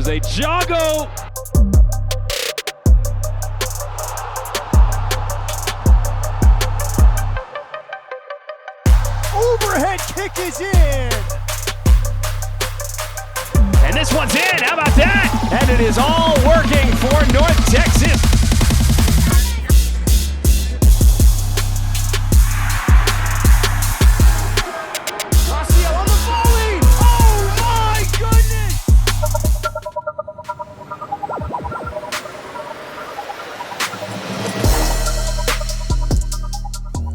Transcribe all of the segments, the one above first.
as they joggo. Overhead kick is in. And this one's in. How about that? And it is all working for North Texas.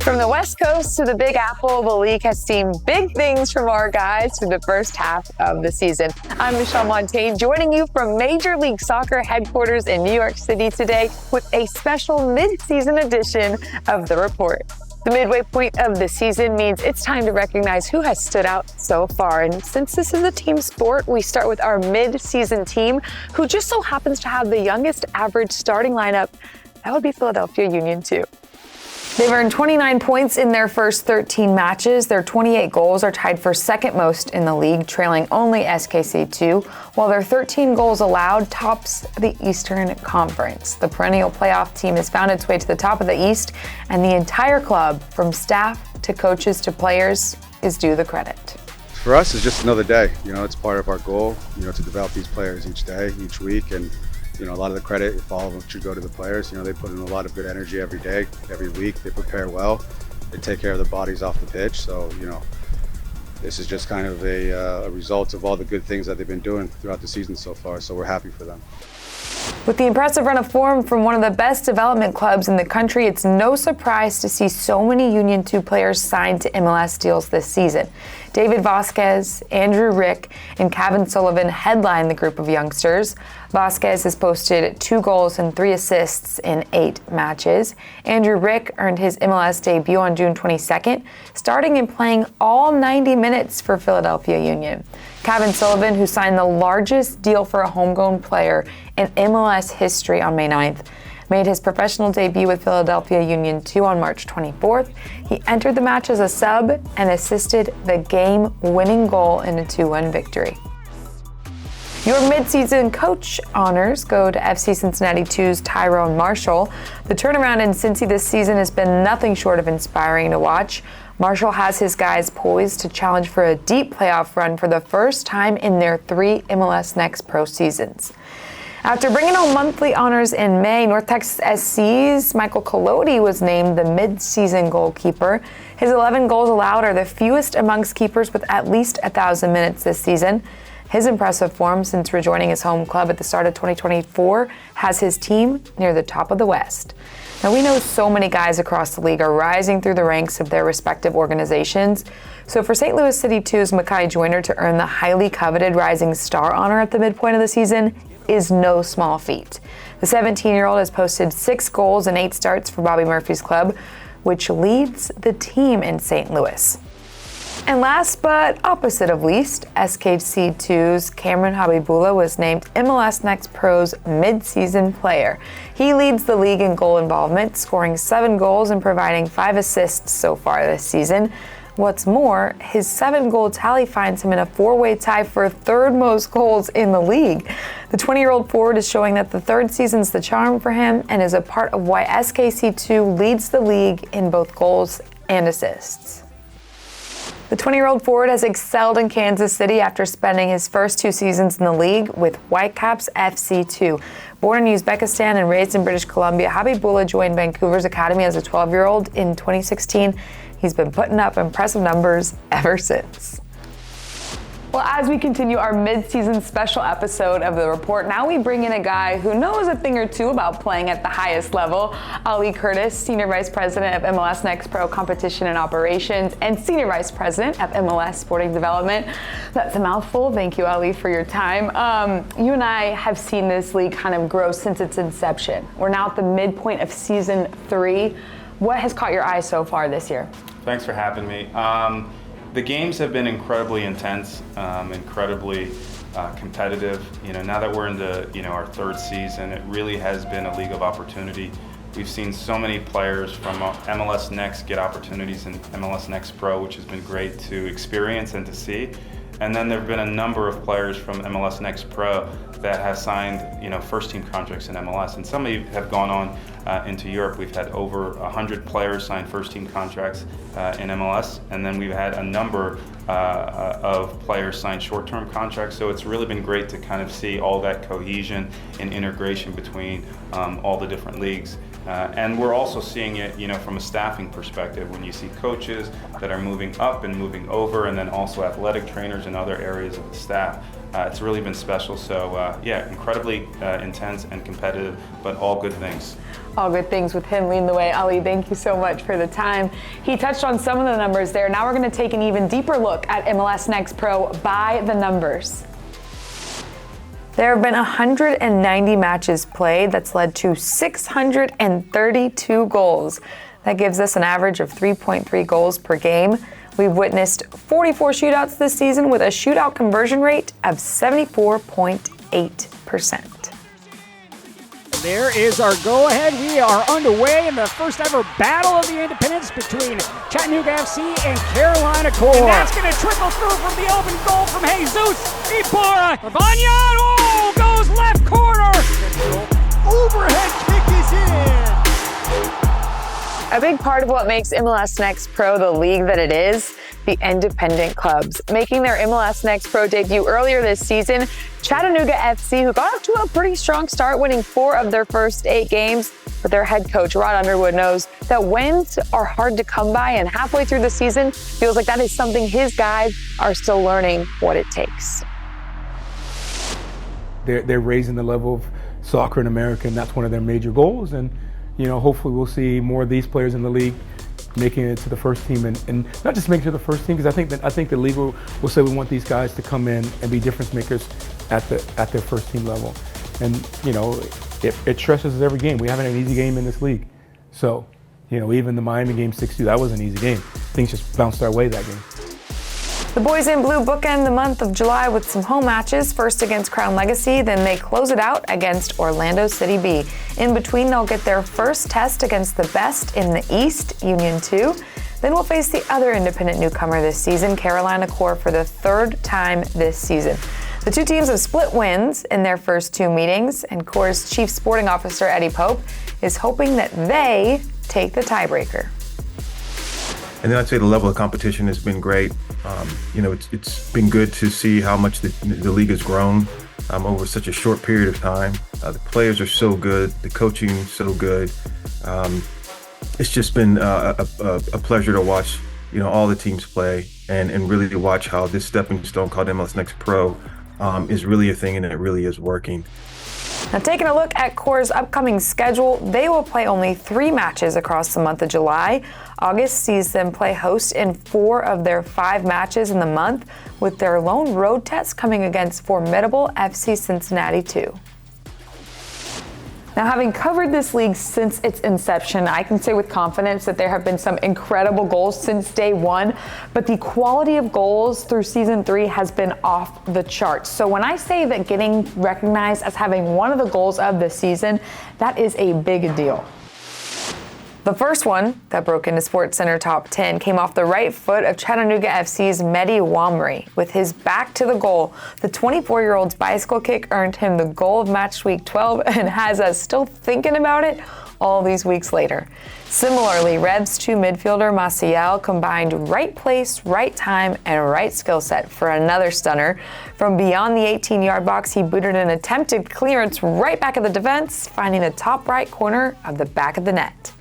From the West Coast to the Big Apple, the league has seen big things from our guys through the first half of the season. I'm Michelle Montaigne, joining you from Major League Soccer headquarters in New York City today with a special mid-season edition of The Report. The midway point of the season means it's time to recognize who has stood out so far. And since this is a team sport, we start with our mid-season team, who just so happens to have the youngest average starting lineup. That would be Philadelphia Union too. They've earned 29 points in their first 13 matches. Their 28 goals are tied for second most in the league, trailing only SKC2, while their 13 goals allowed tops the Eastern Conference. The perennial playoff team has found its way to the top of the East, and the entire club, from staff to coaches to players, is due the credit. For us, it's just another day. It's part of our goal, to develop these players each day, each week, and a lot of the credit, if all of them, should go to the players. They put in a lot of good energy every day, every week. They prepare well. They take care of their bodies off the pitch. So, this is just kind of a result of all the good things that they've been doing throughout the season so far. So we're happy for them. With the impressive run of form from one of the best development clubs in the country, it's no surprise to see so many Union 2 players signed to MLS deals this season. David Vasquez, Andrew Rick, and Kevin Sullivan headline the group of youngsters. Vasquez has posted 2 goals and 3 assists in 8 matches. Andrew Rick earned his MLS debut on June 22nd, starting and playing all 90 minutes for Philadelphia Union. Kevin Sullivan, who signed the largest deal for a homegrown player in MLS history on May 9th, made his professional debut with Philadelphia Union 2 on March 24th. He entered the match as a sub and assisted the game-winning goal in a 2-1 victory. Your midseason coach honors go to FC Cincinnati 2's Tyrone Marshall. The turnaround in Cincy this season has been nothing short of inspiring to watch. Marshall has his guys poised to challenge for a deep playoff run for the first time in their 3 MLS Next Pro seasons. After bringing home monthly honors in May, North Texas SC's Michael Collodi was named the mid-season goalkeeper. His 11 goals allowed are the fewest amongst keepers with at least 1,000 minutes this season. His impressive form since rejoining his home club at the start of 2024 has his team near the top of the West. Now, we know so many guys across the league are rising through the ranks of their respective organizations. So for St. Louis City 2's Makai Joyner to earn the highly coveted Rising Star honor at the midpoint of the season is no small feat. The 17-year-old has posted 6 goals and 8 starts for Bobby Murphy's club, which leads the team in St. Louis. And last but opposite of least, SKC2's Cameron Habibullah was named MLS Next Pro's mid-season player. He leads the league in goal involvement, scoring 7 goals and providing 5 assists so far this season. What's more, his 7-goal tally finds him in a 4-way tie for 3rd most goals in the league. The 20-year-old forward is showing that the 3rd season's the charm for him and is a part of why SKC2 leads the league in both goals and assists. The 20-year-old forward has excelled in Kansas City after spending his first 2 seasons in the league with Whitecaps FC2. Born in Uzbekistan and raised in British Columbia, Habibullah joined Vancouver's academy as a 12-year-old in 2016. He's been putting up impressive numbers ever since. Well, as we continue our mid-season special episode of The Report, now we bring in a guy who knows a thing or two about playing at the highest level. Ali Curtis, Senior Vice President of MLS Next Pro Competition and Operations and Senior Vice President of MLS Sporting Development. That's a mouthful. Thank you, Ali, for your time. You and I have seen this league kind of grow since its inception. We're now at the midpoint of season 3. What has caught your eye so far this year? Thanks for having me. The games have been incredibly intense, incredibly competitive. Now that we're into our 3rd season, it really has been a league of opportunity. We've seen so many players from MLS Next get opportunities in MLS Next Pro, which has been great to experience and to see. And then there have been a number of players from MLS Next Pro that have signed, first team contracts in MLS, and some have gone on into Europe. We've had over 100 players sign first team contracts in MLS, and then we've had a number of players sign short-term contracts. So it's really been great to kind of see all that cohesion and integration between all the different leagues. And we're also seeing it, from a staffing perspective, when you see coaches that are moving up and moving over, and then also athletic trainers and other areas of the staff. It's really been special. So incredibly intense and competitive, but all good things. All good things with him leading the way. Ali, thank you so much for the time. He touched on some of the numbers there. Now we're going to take an even deeper look at MLS Next Pro by the numbers. There have been 190 matches played. That's led to 632 goals. That gives us an average of 3.3 goals per game. We've witnessed 44 shootouts this season with a shootout conversion rate of 74.8%. There is our go-ahead. We are underway in the first ever Battle of the Independents between Chattanooga FC and Carolina Core. And that's going to trickle through from the open goal from Jesus Ibarra. Vanya, goes left corner. Overhead kick is in. A big part of what makes MLS Next Pro the league that it is, the independent clubs. Making their MLS Next Pro debut earlier this season, Chattanooga FC, who got off to a pretty strong start, winning 4 of their first 8 games, but their head coach, Rod Underwood, knows that wins are hard to come by, and halfway through the season, feels like that is something his guys are still learning what it takes. They're raising the level of soccer in America, and that's one of their major goals. And hopefully we'll see more of these players in the league making it to the first team, and not just making it to the first team, because I think the league will say we want these guys to come in and be difference makers at their first team level. And it stresses us every game. We haven't had an easy game in this league. So even the Miami game 6-2, that was an easy game. Things just bounced our way that game. The boys in blue bookend the month of July with some home matches, first against Crown Legacy, then they close it out against Orlando City B. In between, they'll get their first test against the best in the East, Union 2. Then we'll face the other independent newcomer this season, Carolina Core, for the 3rd time this season. The two teams have split wins in their first 2 meetings, and Core's Chief Sporting Officer, Eddie Pope, is hoping that they take the tiebreaker. And then I'd say the level of competition has been great. It's been good to see how much the league has grown over such a short period of time. The players are so good, the coaching is so good. It's just been a pleasure to watch, all the teams play and really to watch how this stepping stone called MLS Next Pro is really a thing, and it really is working. Now, taking a look at Core's upcoming schedule, they will play only 3 matches across the month of July. August sees them play host in 4 of their 5 matches in the month, with their lone road test coming against formidable FC Cincinnati 2. Now, having covered this league since its inception, I can say with confidence that there have been some incredible goals since day one, but the quality of goals through season 3 has been off the charts. So when I say that getting recognized as having one of the goals of the season, that is a big deal. The first one that broke into SportsCenter Top 10 came off the right foot of Chattanooga FC's Mehdi Wamri. With his back to the goal, the 24-year-old's bicycle kick earned him the goal of match week 12 and has us still thinking about it all these weeks later. Similarly, Revs 2 midfielder Maciel combined right place, right time, and right skill set for another stunner. From beyond the 18-yard box, he booted an attempted clearance right back at the defense, finding the top right corner of the back of the net.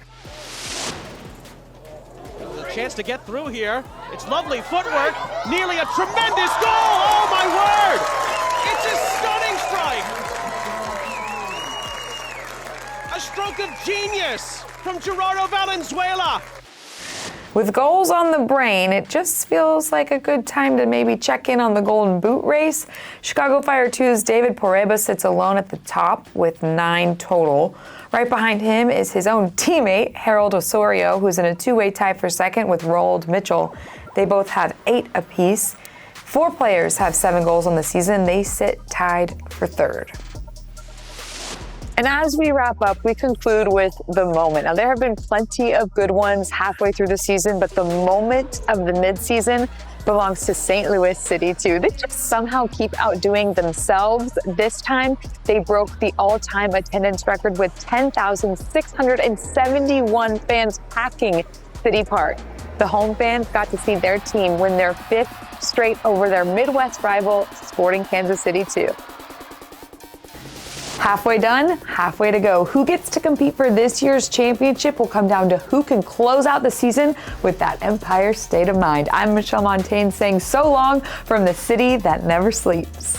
Chance to get through here. It's lovely footwork. Nearly a tremendous goal. Oh my word! It's a stunning strike. A stroke of genius from Gerardo Valenzuela. With goals on the brain, it just feels like a good time to maybe check in on the Golden Boot race. Chicago Fire 2's David Poreba sits alone at the top with 9 total. Right behind him is his own teammate, Harold Osorio, who's in a 2-way tie for second with Roald Mitchell. They both have 8 apiece. 4 players have 7 goals on the season. They sit tied for third. And as we wrap up, we conclude with the moment. Now, there have been plenty of good ones halfway through the season, but the moment of the midseason belongs to St. Louis City, too. They just somehow keep outdoing themselves. This time, they broke the all-time attendance record with 10,671 fans packing City Park. The home fans got to see their team win their 5th straight over their Midwest rival, Sporting Kansas City, too. Halfway done, halfway to go. Who gets to compete for this year's championship will come down to who can close out the season with that Empire state of mind. I'm Michelle Montaigne saying so long from the city that never sleeps.